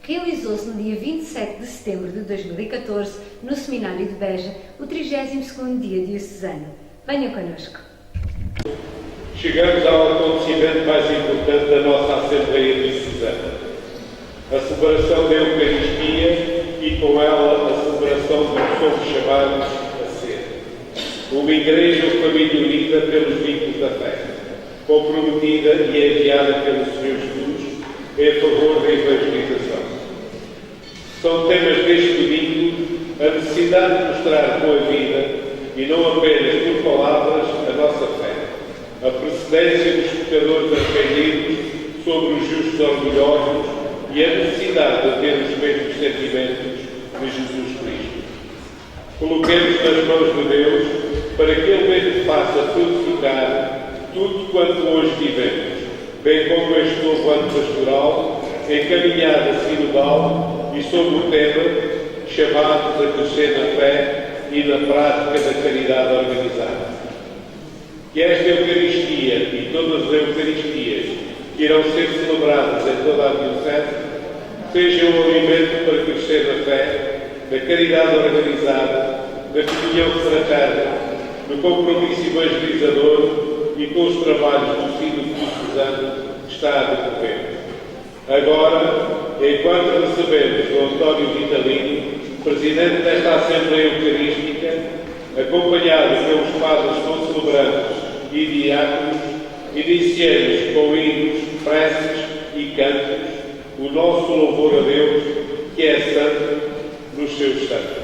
realizou-se no dia 27 de setembro de 2014, no Seminário de Beja, o 32º dia diocesano. Venha connosco. Chegamos ao acontecimento mais importante da nossa Assembleia Diocesana, a celebração da Eucaristia e com ela a celebração do que somos chamados a ser. Uma Igreja ou família unida pelos vínculos da fé, comprometida e enviada pelo Senhor Jesus em favor da evangelização. São temas deste domingo a necessidade de mostrar com a vida, e não apenas por palavras, a nossa fé, a precedência dos pecadores arrependidos sobre os justos orgulhosos e a necessidade de ter os mesmos sentimentos de Jesus Cristo. Coloquemos nas mãos de Deus para que Ele mesmo faça frutificar tudo quanto hoje vivemos, bem como este novo ano pastoral, encaminhada sinodal e sob o tema chamados a crescer na fé e na prática da caridade organizada. Que esta Eucaristia e todas as Eucaristias que irão ser celebradas em toda a Diocese sejam um alimento para crescer na fé, na caridade organizada, na comunhão fraterna, no compromisso evangelizador e com os trabalhos do Sínodo Diocesano que está a decorrer. Agora, enquanto recebemos o António Vitalino, Presidente desta Assembleia Eucarística, acompanhado pelos padres concelebrantes e diáconos, iniciemos com hinos, preces e cantos o nosso louvor a Deus, que é santo nos seus santos.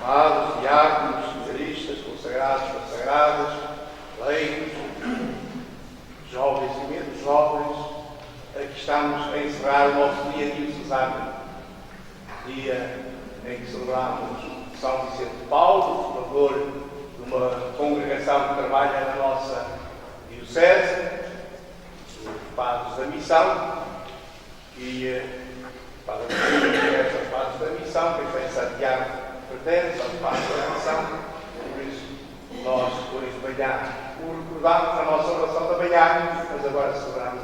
padres, diáconos, seminaristas, consagrados, consagradas, leigos, jovens e menos jovens, aqui estamos a encerrar o nosso dia diocesano, dia em que celebramos São Vicente de Paulo, fundador de uma congregação que trabalha na nossa diocese, os padres da missão, e Padre os padres da missão, que tem Santiago pertence aos padres da missão, por isso nós, depois de manhã, o recordamos na nossa oração da manhã, mas agora celebramos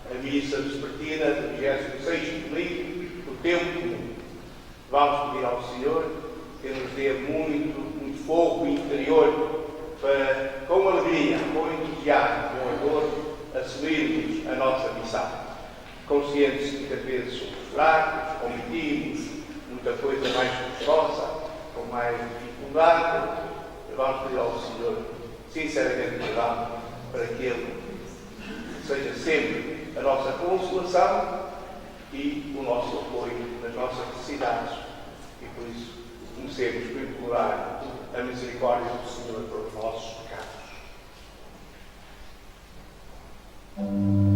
a missa vespertina do 26º domingo do tempo comum. Vamos pedir ao Senhor que nos dê muito fogo interior para, com alegria, com entusiasmo, com ardor, assumirmos a nossa missão. Conscientes de que às vezes somos fracos, omitimos muita coisa mais custosa, com mais dificuldade, vamos pedir ao Senhor, sinceramente perdão, para que Ele seja sempre a nossa consolação e o nosso apoio nas nossas necessidades. E por isso comecemos por implorar a misericórdia do Senhor para os nossos pecados. Senhor.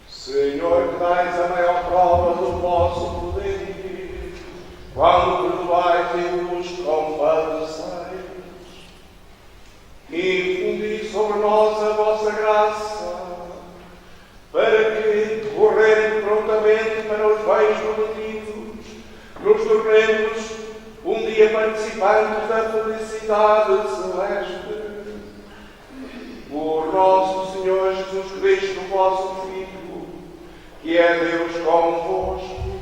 Senhor, que dais a maior prova do vosso poder, quando perdoais e vos compadeceis, infundi sobre nós a vossa graça, para que, correndo prontamente para os bens prometidos, nos tornemos um dia participantes da felicidade celeste. Por nosso Senhor Jesus Cristo, vosso Filho, que é Deus convosco,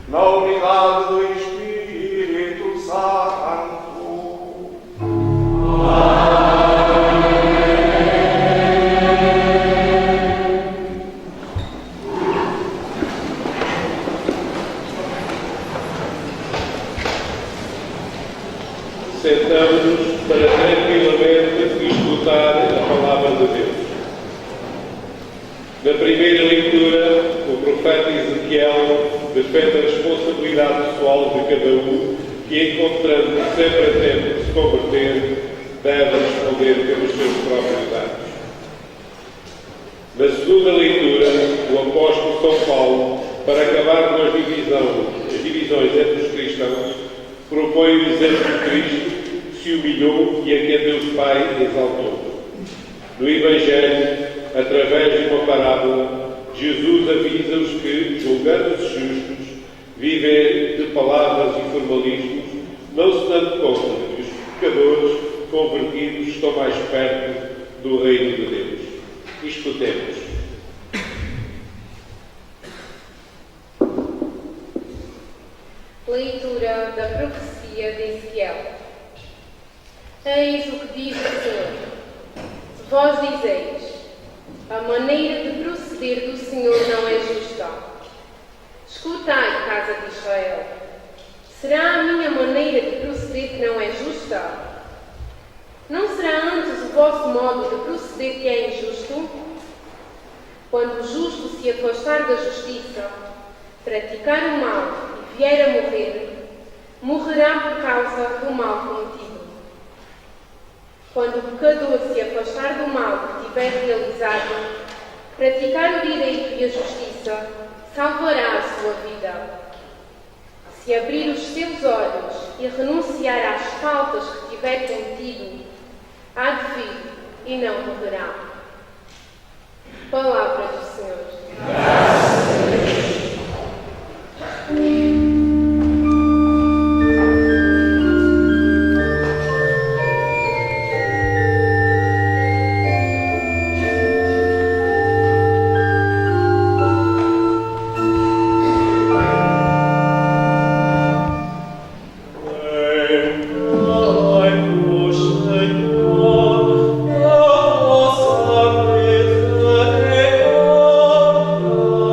na unidade do Espírito Santo. Sentamos-nos para tranquilamente escutar a palavra de Deus. Na primeira leitura, o profeta Ezequiel defende a responsabilidade pessoal de cada um que, encontrando sempre a tempo de se converter, deve responder pelos seus próprios atos. Na segunda leitura, o apóstolo São Paulo, para acabar com as divisões entre os cristãos, propõe o exemplo de Cristo, que se humilhou e a quem Deus Pai exaltou. No Evangelho, através de uma parábola, Jesus avisa-os que, julgando-se justos, vivem de palavras e formalismos, não se dando conta de que os pecadores convertidos estão mais perto do reino de Deus. Escutemos. Leitura da profecia de Ezequiel. Eis o que diz o Senhor. Vós dizeis: a maneira de proceder do Senhor não é justa. Escutai, casa de Israel. Será a minha maneira de proceder que não é justa? Não será antes o vosso modo de proceder que é injusto? Quando o justo se afastar da justiça, praticar o mal e vier a morrer, morrerá por causa do mal cometido. Quando o pecador se afastar do mal que tiver realizado, praticar o direito e a justiça, salvará a sua vida. Se abrir os seus olhos e renunciar às faltas que tiver cometido, há de vir e não morrerá. Palavra do Senhor. Graças a Deus. Oh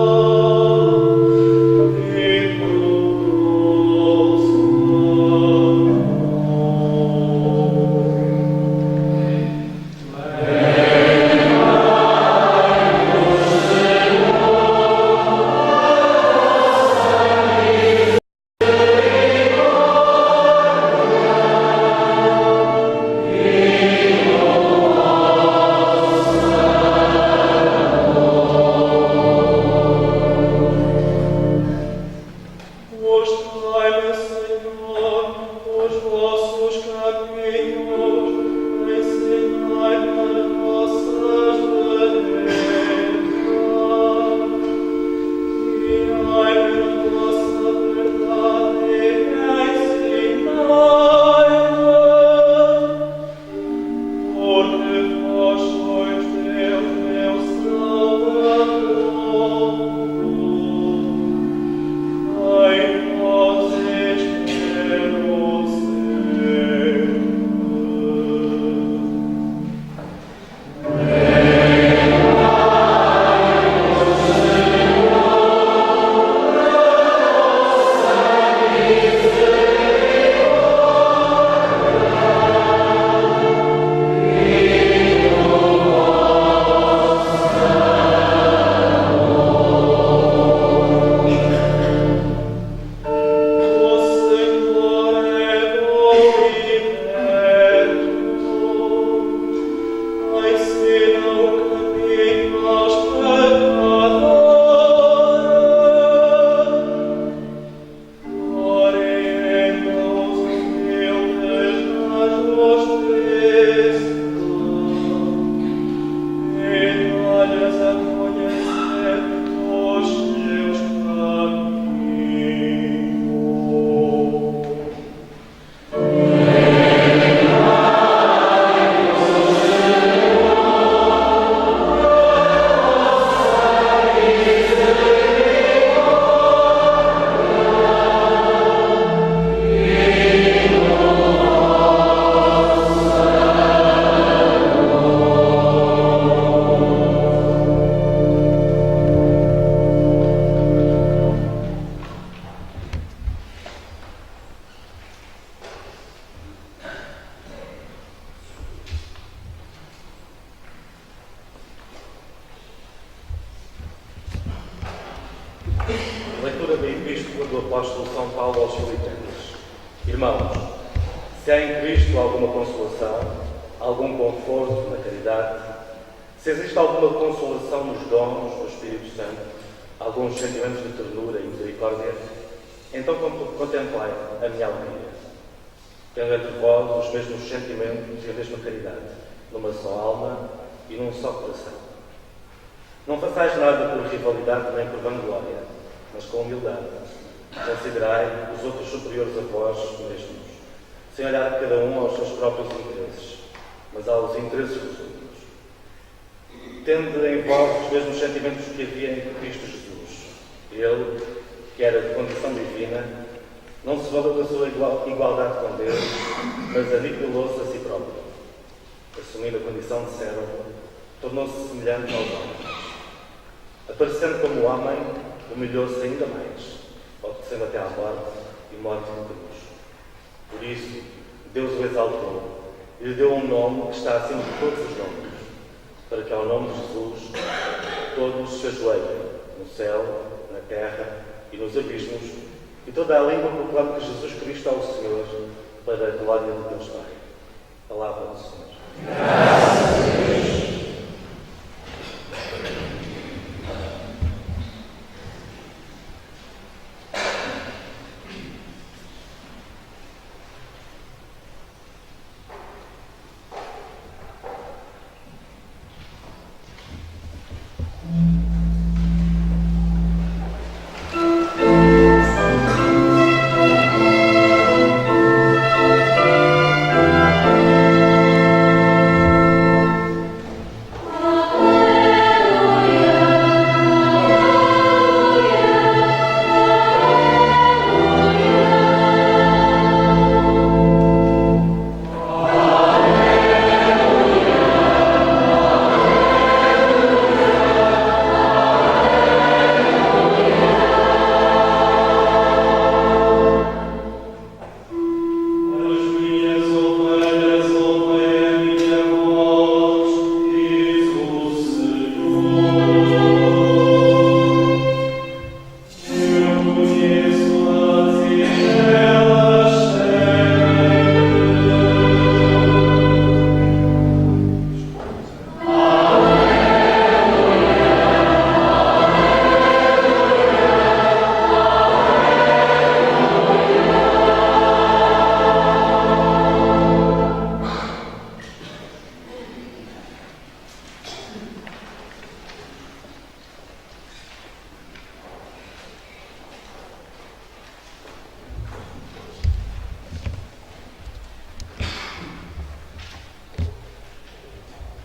Epístola do Apóstolo São Paulo aos Filipenses. Irmãos, se há em Cristo alguma consolação, algum conforto na caridade, se existe alguma consolação nos dons do Espírito Santo, alguns sentimentos de ternura e misericórdia, então contemplai a minha alegria, tendo entre vós os mesmos sentimentos e a mesma caridade, numa só alma e num só coração. Não façais nada por rivalidade nem por vanglória, mas com humildade. Considerai os outros superiores a vós mesmos, sem olhar cada um aos seus próprios interesses, mas aos interesses dos outros. Tende em vós os mesmos sentimentos que havia em Cristo Jesus. Ele, que era de condição divina, não se valeu da sua igualdade com Deus, mas aniquilou-se a si próprio. Assumindo a condição de servo, tornou-se semelhante aos homens. Aparecendo como homem, humilhou-se ainda mais, obedecendo até à morte e morte de cruz. Por isso, Deus o exaltou e lhe deu um nome que está acima de todos os nomes, para que ao nome de Jesus todos se ajoelhem, no céu, na terra e nos abismos, e toda a língua proclame que Jesus Cristo é o Senhor, para a glória de Deus Pai. Palavra do Senhor. Graças a Deus.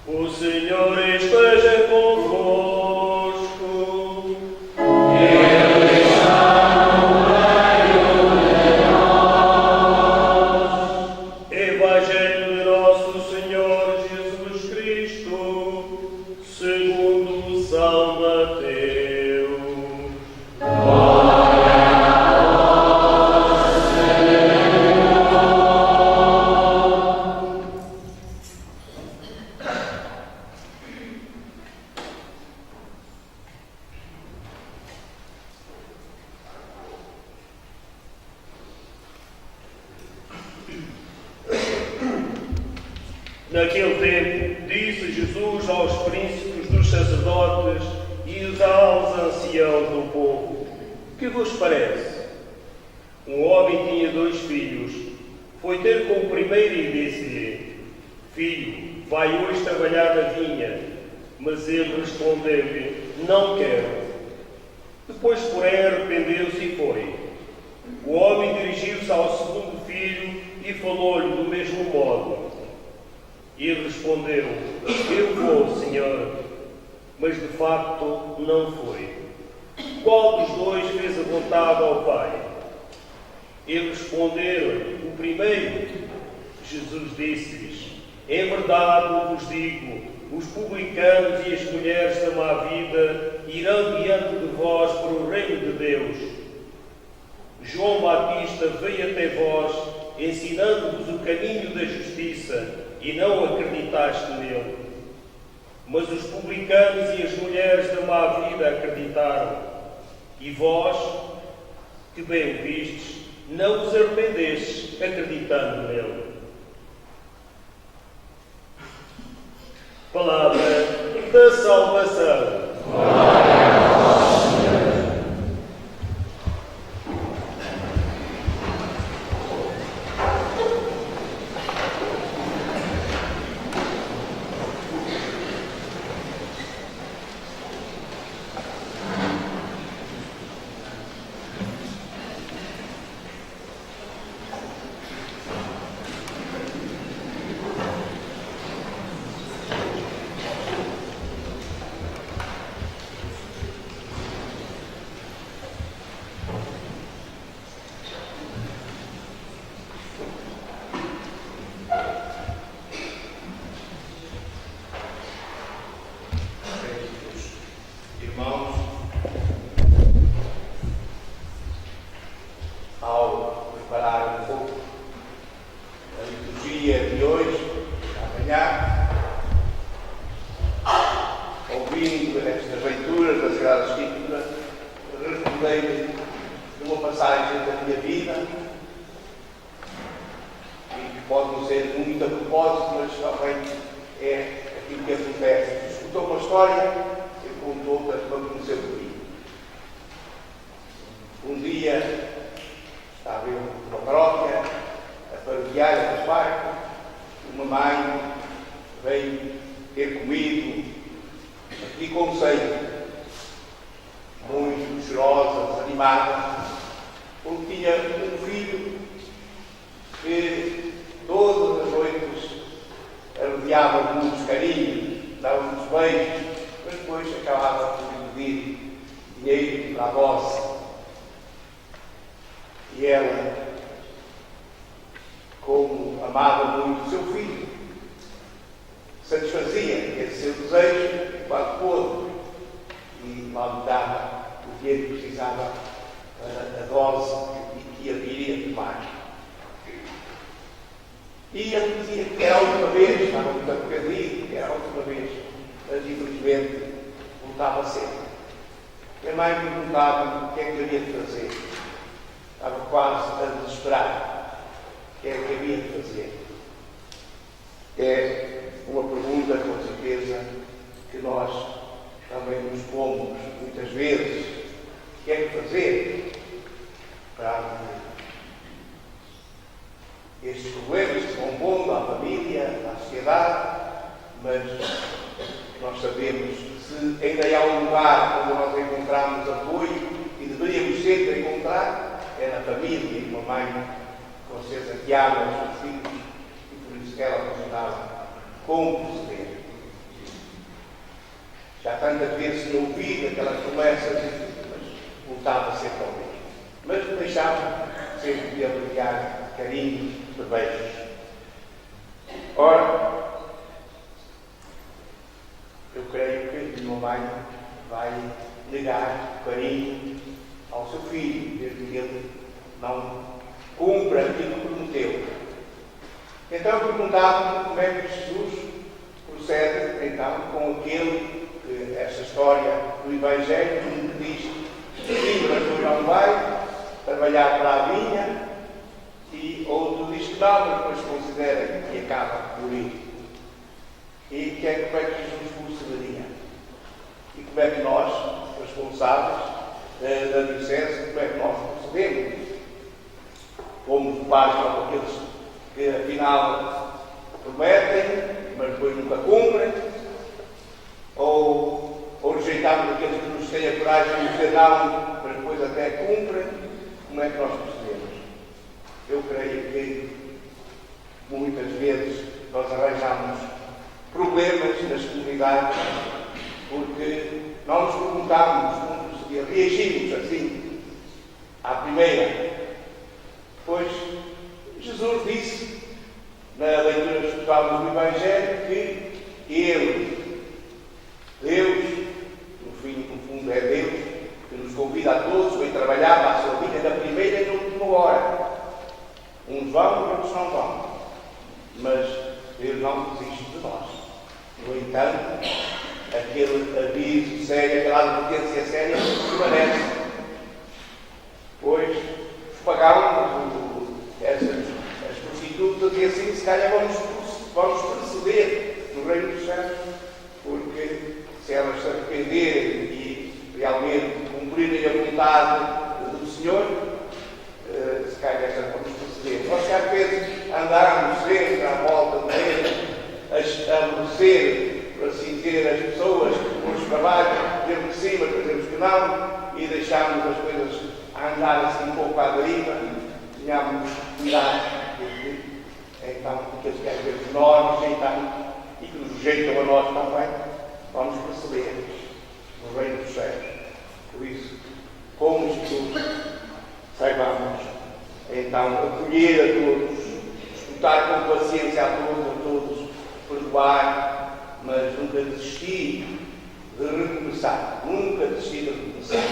O Senhor esteja convosco. Ele está no meio de nós. Evangelho de nosso Senhor Jesus Cristo, segundo São Mateus. Naquele tempo, disse Jesus aos príncipes dos sacerdotes e aos anciãos do povo: que vos parece? Um homem tinha 2 filhos. Foi ter com o primeiro e disse-lhe: filho, vai hoje trabalhar na vinha. Mas ele respondeu-lhe: não quero. Depois, porém, arrependeu-se e foi. O homem dirigiu-se ao segundo filho e falou-lhe do mesmo modo. E ele respondeu: eu vou, Senhor. Mas de facto não foi. Qual dos 2 fez a vontade ao Pai? Ele respondeu: o primeiro. Jesus disse-lhes: em verdade vos digo, os publicanos e as mulheres da má vida irão diante de vós para o reino de Deus. João Batista veio até vós, ensinando-vos o caminho da justiça, e não acreditaste nele. Mas os publicanos e as mulheres da má vida acreditaram. E vós, que bem o vistes, não vos arrependestes, acreditando nele. Palavra da salvação. Irmãos, ao preparar um pouco a liturgia de hoje, amanhã, ouvindo estas leituras da Sagrada Escritura, recordei-me de uma passagem da minha vida e que pode não ser muito a propósito, mas também é aquilo que acontece. Escutou uma história, eu conto outra para conhecer o dia. Um dia estava eu numa paróquia, a paroquiária do parque, uma mãe veio ter comigo a pedir conselho, muito chorosa, desanimada, porque tinha um filho que todas as noites rodeava de muitos carinhos, dava muitos beijos, mas depois acabava por pedir dinheiro para a voz. E ela, como amava muito o seu filho, satisfazia esse seu desejo enquanto pôde e lá me dava o dinheiro que precisava para a dose que ele iria tomar. E ele dizia que era a última vez, estava muito abocadinho, que era a última vez, mas infelizmente voltava sempre. E a mãe perguntava o que é que havia de fazer. Estava quase a desesperar. O que é que havia de fazer? É uma pergunta, com certeza, que nós também nos pomos muitas vezes. O que é que fazer para estes problemas que vão pondo à família, à sociedade, mas nós sabemos que se ainda há um lugar onde nós encontramos apoio e deveríamos sempre encontrar, é na família, e uma mãe, com certeza, que ama os seus filhos, e por isso que ela funcionava como proceder. Já tantas vezes tinha ouvido aquelas promessas, mas voltava sempre ao mesmo. Mas deixava sempre de aplicar carinho, de beijos. Ora, eu creio que uma mãe vai negar carinho ao seu filho, desde que ele não cumpra aquilo que prometeu. Então perguntava-me como é que Jesus procede então com aquele que esta história do Evangelho que diz: sim, mas tu não vai trabalhar para a vinha, e outro diz que não, mas depois considera que acaba por ir. E como é que Jesus procederia? E como é que nós, responsáveis da Diocese, como é que nós procedemos? Como pais para aqueles que afinal prometem, mas depois nunca cumprem? Ou rejeitamos aqueles que nos têm a coragem de dizer não, mas depois até cumprem? Como é que nós procedemos? Eu creio que muitas vezes nós arranjamos problemas nas comunidades porque não nos perguntamos como procedia, reagimos assim à primeira. Pois Jesus disse na leitura que estudávamos do Evangelho que Ele, Deus, no fundo é Deus, que nos convida a todos a trabalhar para a sua vida na primeira e na última hora. Uns vão e outros não vão. Mas Deus não desiste de nós. No entanto, aquele aviso sério, aquela advertência séria permanece. Pois pagãos, as prostitutas, e assim se calhar vamos preceder no reino dos céus, porque se elas se arrependerem e realmente cumprirem a vontade do Senhor, se calhar já vamos preceder. Nós, que às vezes andamos sempre à volta dele, a aborrecer, por assim dizer, as pessoas que nos trabalham, dizemos que sim, mas dizemos que não, e deixamos as coisas a andar assim um pouco à deriva, tenhamos cuidado, então, aqueles que às vezes nós rejeitamos e que nos rejeitam a nós também, vamos perceber no reino dos céus. Por isso, como Espírito, saibamos então acolher a todos, escutar com paciência a todos, perdoar, mas nunca desistir de recomeçar. Nunca desistir de recomeçar.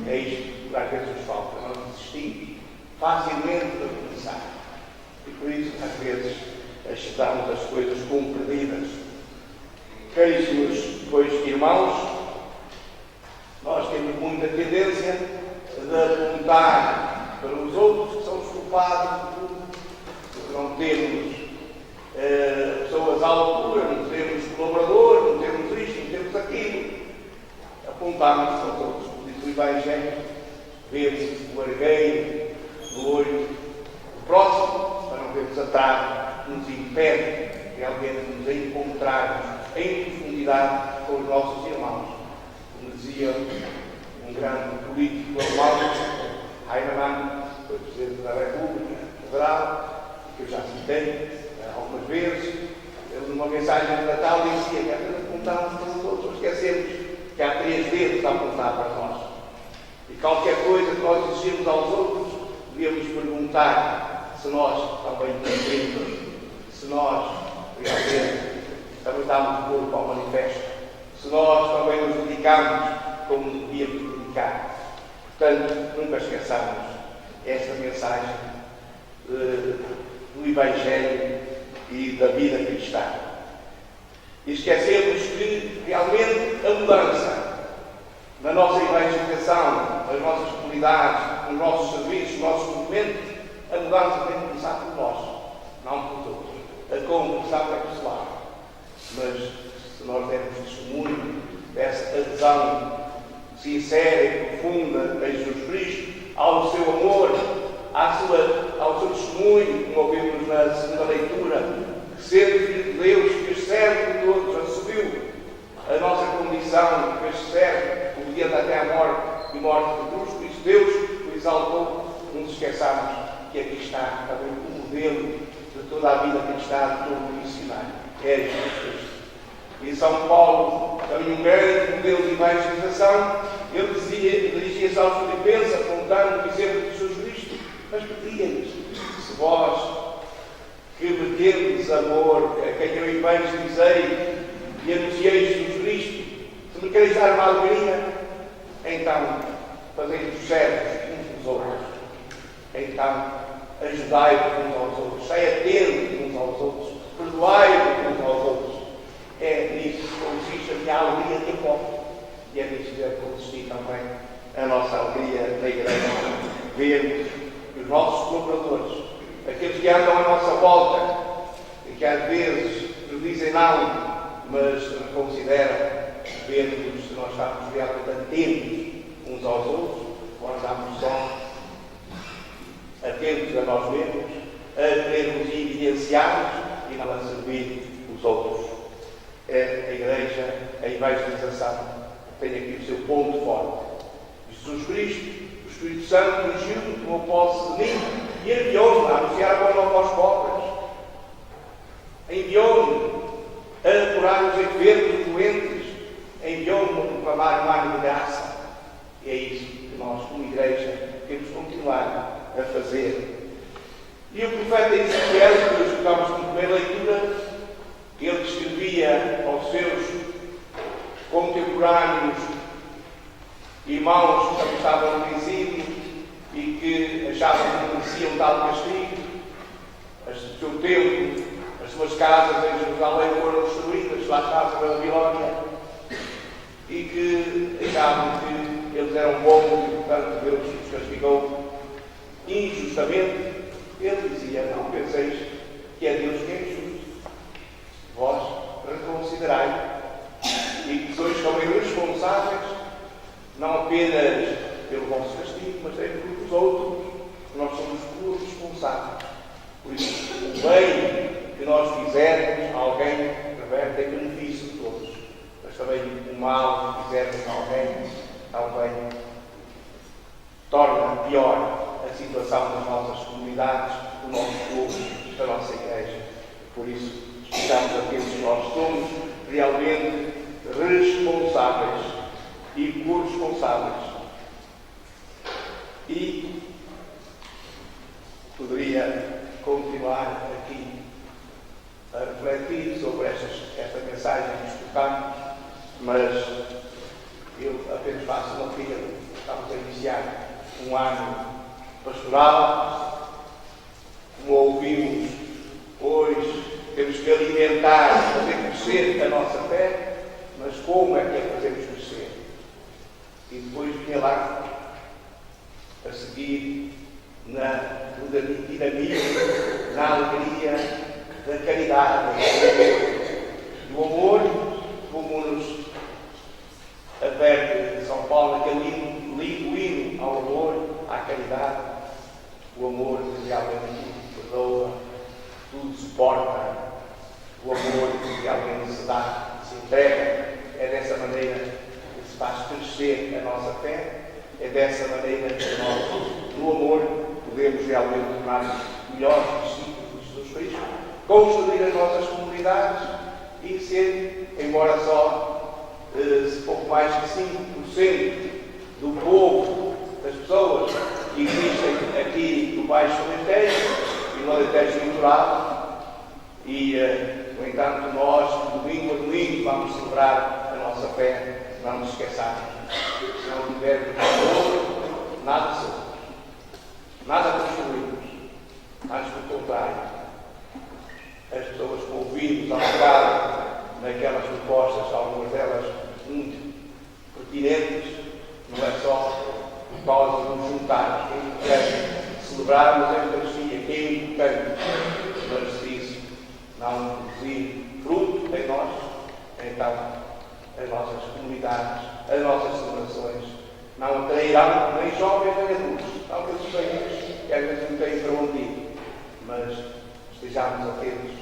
É isto que às vezes nos falta. Não desistir facilmente de recomeçar. E por isso, às vezes, achetamos as coisas como perdidas. Caríssimos, pois, irmãos, nós temos muita tendência de apontar para os outros que são os culpados de tudo, porque não temos pessoas à altura, não temos colaboradores, não temos isto, não temos aquilo. Apontamos para os outros, como diz o Evangelho, vê-se o argueiro no olho do próximo, para não vermos atrás, nos impede realmente de nos encontrarmos em profundidade com os nossos irmãos. Como dizia um grande político alemão, Heinemann, foi Presidente da República Federal, que eu já citei algumas vezes, ele numa mensagem de Natal dizia que às vezes apontamos para os outros, esquecemos que há 3 dedos a apontar para nós. E qualquer coisa que nós exigimos aos outros, devíamos perguntar se nós também cumprimos, se nós realmente também damos corpo ao manifesto, se nós também nos dedicamos como devíamos dedicar. Portanto, nunca esqueçamos esta mensagem do Evangelho e da vida cristã. E esquecemos que realmente a mudança na nossa evangelização, nas nossas comunidades, nos nossos serviços, nos nossos movimentos, a mudança tem que começar por nós, não por todos. A conversão é pessoal. Mas se nós dermos testemunho dessa adesão sincera e profunda a Jesus Cristo, ao seu amor, ao seu testemunho, como ouvimos na segunda leitura, que sendo Filho de Deus, que fez servo de todos, assumiu a nossa condição, que fez servo, obediente até à morte e morte de cruz, por isso Deus o exaltou. Não nos esqueçamos que aqui está também o modelo de toda a vida cristã, de todo o missionário. É Jesus Cristo. E São Paulo, também um grande modelo de evangelização, ele dirigia-se aos filipenses, apontando o exemplo de Jesus Cristo, mas pedia-lhes: se vós, que me tendes amor, a quem eu evangelizei e anunciei Jesus Cristo, se me quereis dar uma alegria, então fazei-vos servos uns dos outros. Então ajudai-vos uns aos outros, sai atentos uns aos outros, perdoai-vos uns aos outros. É nisso que consiste a minha alegria de povo. E é nisso que deve consistir também a nossa alegria na igreja. Vermos que os nossos colaboradores, aqueles que andam à nossa volta e que às vezes nos dizem não, mas nos consideram, vermos se nós estamos realmente atentos uns aos outros, ou andamos só atentos a nós mesmos, a querermos evidenciarmos e não a servir os outros. A igreja, a evangelização, tem aqui o seu ponto forte. Jesus Cristo, o Espírito Santo, ungiu-me, tomou posse de mim e enviou-me a anunciar a boa nova aos pobres. Enviou-me a curar os enfermos, os doentes. Enviou-me a proclamar um ano de graça. E é isso que nós, como igreja, temos que continuar a fazer. E o profeta Ezequiel, que nós escutamos como primeira leitura, ele escrevia aos seus contemporâneos irmãos que estavam no exílio e que achavam que mereciam tal castigo. O seu templo, as suas casas em Jerusalém foram destruídas, lá estava a Babilónia, e que achavam que eles eram bons e, portanto, Deus os castigou. injustamente, ele dizia: não penseis que é Deus que é injusto. Vós reconsiderai e que sois também responsáveis, não apenas pelo vosso castigo, mas também pelos outros. Nós somos corresponsáveis. Por isso, o bem que nós fizermos a alguém reverte em benefício de todos. Mas também o mal que fizermos a alguém também torna pior a situação das nossas comunidades, do nosso povo, da nossa igreja. Por isso, estamos atentos, nós somos realmente responsáveis e corresponsáveis. E poderia continuar aqui a refletir sobre esta mensagem que escutamos, mas eu apenas faço uma fila. Estamos a iniciar um ano pastoral. Como ouvimos hoje, temos que alimentar, fazer crescer a nossa fé, mas como é que a fazemos crescer? E depois vinha lá a seguir no dinamismo, na alegria da caridade, do amor, como nos adverte São Paulo, naquele lindo hino ao amor, à caridade. O amor que realmente perdoa, tudo suporta. O amor que realmente se dá, se entrega. É dessa maneira que se faz crescer a nossa fé. É dessa maneira que nós, no amor, podemos realmente tornar-nos melhores discípulos de Jesus Cristo, construir as nossas comunidades e ser, embora só pouco mais de 5% do povo, das pessoas que existem aqui no Baixo Alentejo e no Alentejo Litoral, e, no entanto, nós, domingo a domingo, vamos celebrar a nossa fé, não nos esqueçamos. Se não tivermos amor, nada somos. Nada construímos. Antes pelo contrário. As pessoas que ouvimos ao lugar naquelas propostas, algumas delas muito pertinentes, não é só por causa de nos juntarmos, que é importante celebrarmos a Eucaristia, que é importante, mas se isso não produzir fruto em nós, então as nossas comunidades, as nossas celebrações não atrairão nem jovens nem adultos, não que eles venham, que às vezes não têm para onde ir, mas estejamos atentos,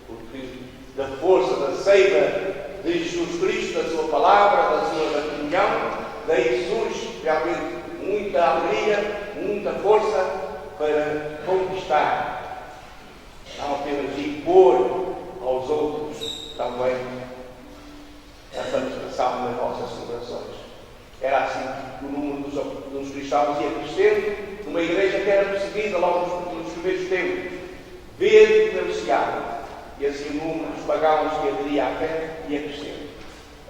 porque da força da seiva de Jesus Cristo, da sua palavra, da sua comunhão, daí surge realmente muita alegria, muita força para conquistar, não apenas impor aos outros também a manifestação das nossas celebrações. Era assim que o número dos cristãos ia crescendo, numa igreja que era perseguida logo nos primeiros tempos, verde e beneficiada. E assim o número dos pagãos que aderia à fé ia crescendo.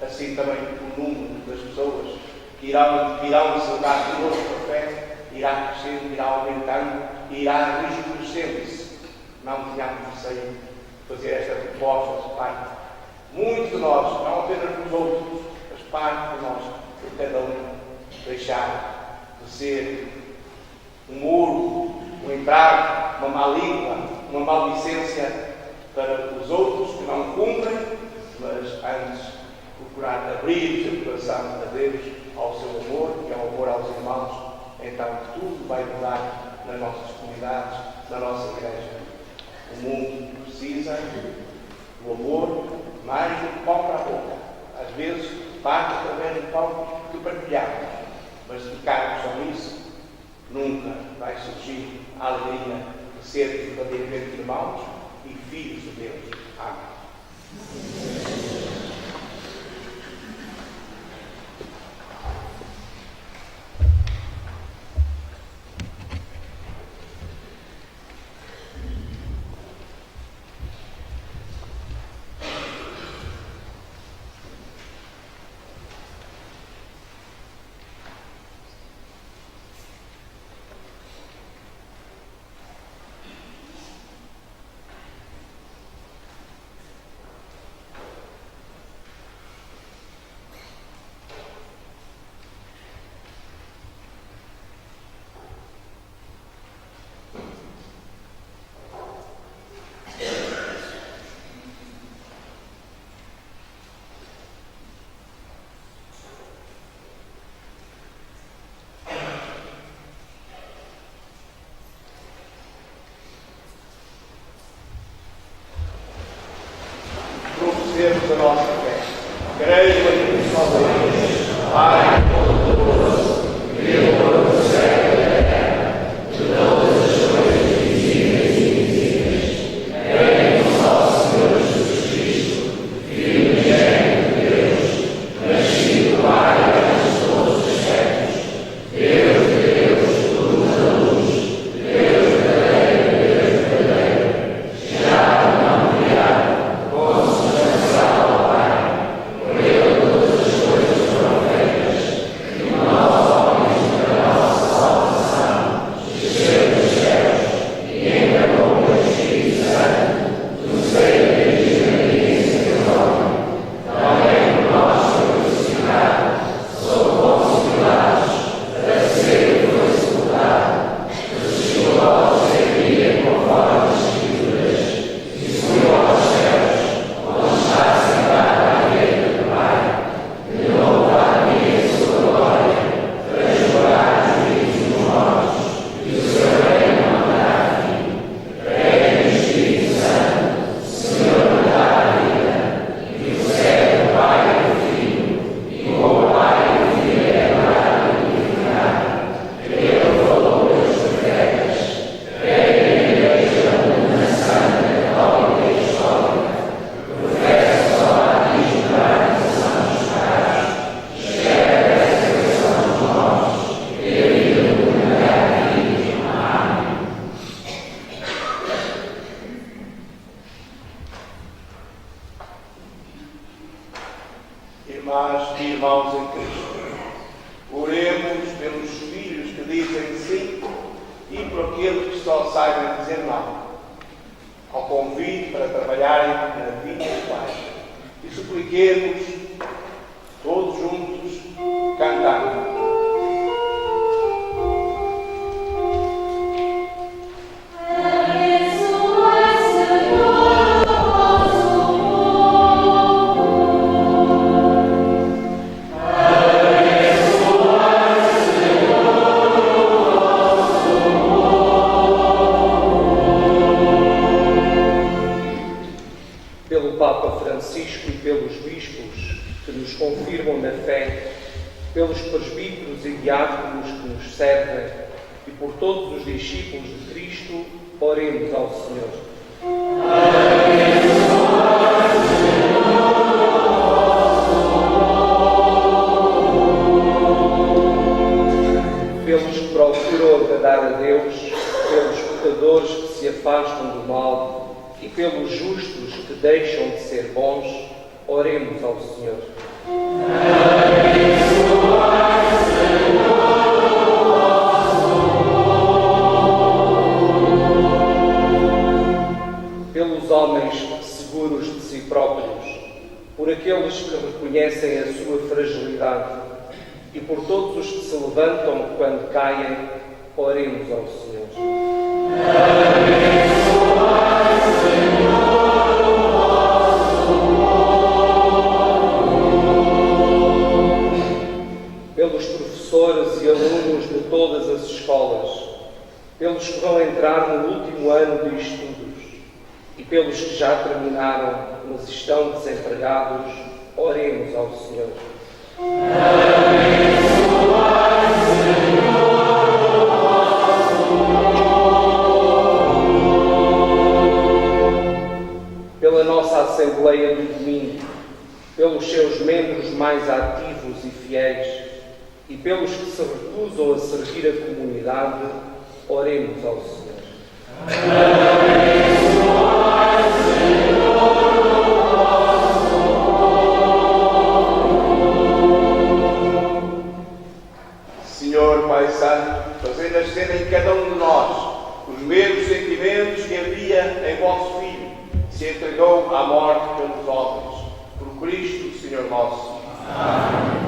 Assim também o número das pessoas que irão celebrar conosco a fé irá crescendo, irá aumentando, irá rejuvenescendo-se. Não tínhamos receio de fazer esta proposta de parte. Muitos de nós, não apenas dos outros, mas parte de nós, por cada um, deixar de ser um muro, um entrave, uma má língua, uma maldicência para os outros que não cumprem, mas antes procurar abrir o seu coração a Deus, ao seu amor, que é o amor aos irmãos. Então tudo vai mudar nas nossas comunidades, na nossa igreja. O mundo precisa do amor mais do que pão para a boca. Às vezes parte através do pão que partilhamos, mas se ficarmos só nisso, nunca vai surgir a alegria de ser verdadeiramente irmãos e filhos de Deus. Amém. Deus a nossa fé. Creio em um só Deus, Pai Todo-Poderoso, Criador do céu e da terra, de todas as coisas visíveis e invisíveis. Creio no nosso Senhor Jesus Cristo, Filho unigênito de Deus, nascido do Pai antes de todos os séculos, Deus de Deus, luz da luz, Deus verdadeiro, já não criado, consubstancial ao Pai, por Ele todas as coisas foram feitas, e nós, homens, para a nossa salvação, desceu dos céus, e encarnou o Espírito Santo, do seio da Virgem Maria e seu homem, também por nós foi crucificado, sob Pôncio Pilatos, padeceu e foi sepultado, ressuscitou ao terceiro dia conforme as Escrituras, e subiu aos céus, onde está sentado à direita do Pai, de novo há de vir em sua glória, para julgar os vivos e os mortos, e o seu reino não terá fim. Creio no Espírito Santo, Senhor que dá a vida, e que procede do Pai e do Filho, e com o Pai e o Filho é adorado e glorificado, que Ele falou pelos profetas. Creio na Igreja Una, Santa, Católica e Apostólica, que professa o batismo para a remissão dos pecados, espera a ressurreição dos mortos e a vida eterna. Amém. Irmãs e irmãos em Cristo, oremos pelos filhos que dizem sim e por aqueles que só saibam dizer não ao convite para trabalharem na vida do Pai. E supliquemos todos juntos, cantando. Pelo Papa Francisco e pelos bispos que nos confirmam na fé, pelos presbíteros e diáconos que nos servem e por todos os discípulos de Cristo, oremos ao Senhor. Pelos que procuram agradar a Deus, pelos pecadores que se afastam do mal e pelos justos que deixam de ser bons, oremos ao Senhor. Pelos homens seguros de si próprios, por aqueles que reconhecem a sua fragilidade e por todos os que se levantam quando caem, oremos ao Senhor. Pelos professores e alunos de todas as escolas, pelos que vão entrar no último ano de estudos e pelos que já terminaram, mas estão desempregados, oremos ao Senhor. Pela nossa Assembleia do Domingo, pelos seus membros mais ativos e fiéis e pelos que se recusam a servir a comunidade, oremos ao Senhor. Senhor Pai Santo, fazei nascer em cada um de nós os mesmos sentimentos que havia em vosso Filho, que se entregou à morte pelos homens. Por Cristo, Senhor nosso. Amém.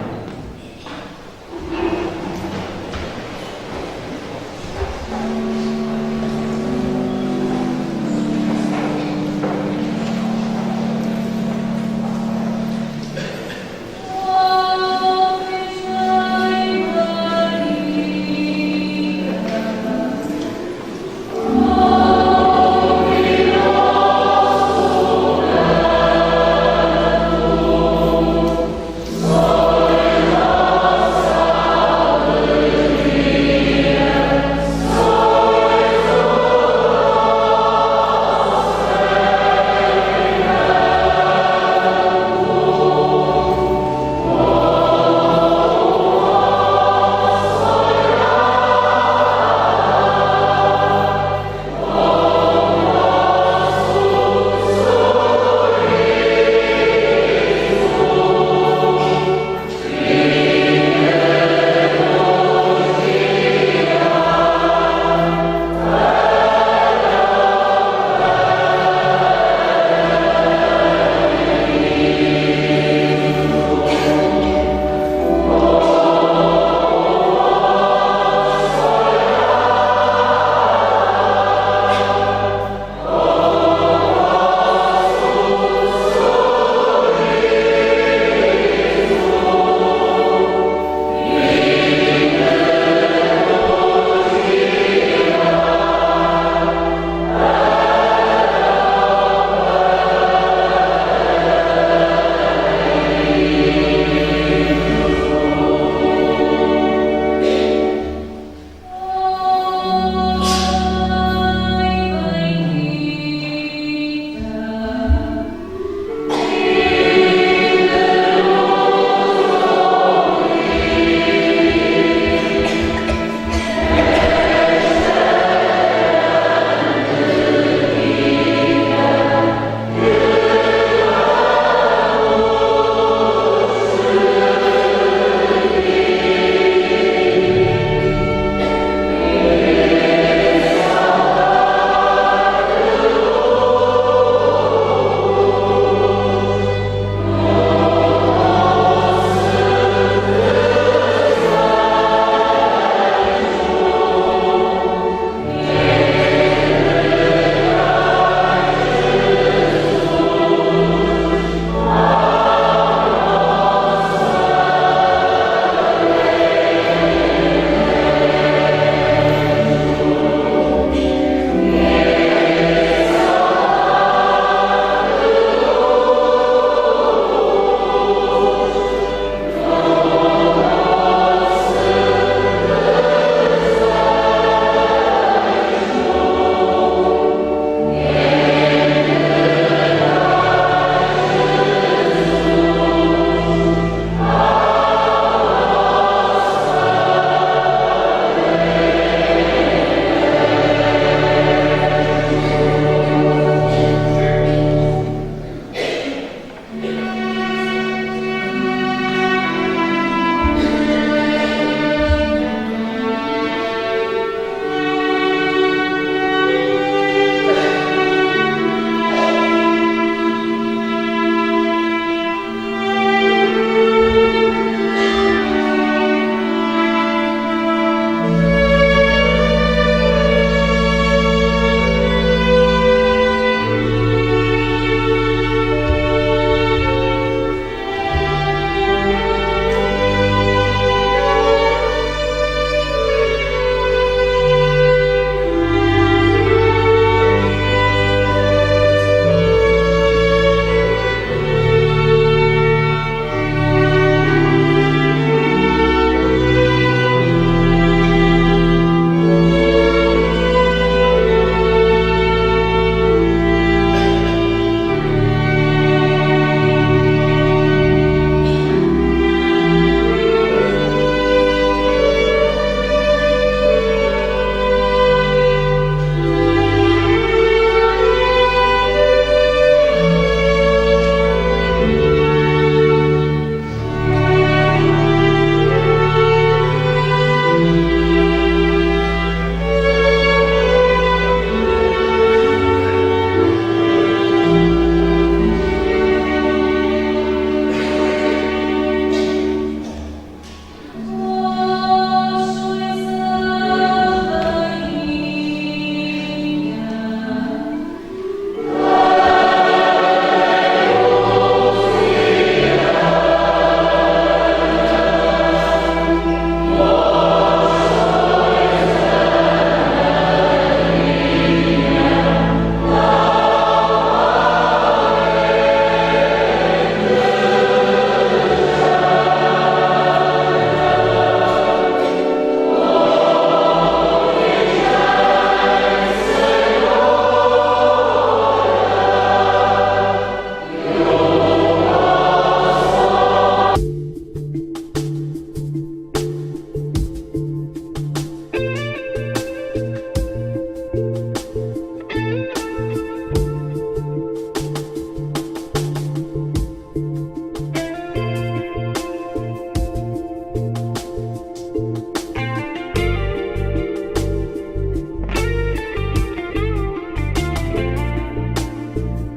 Amém.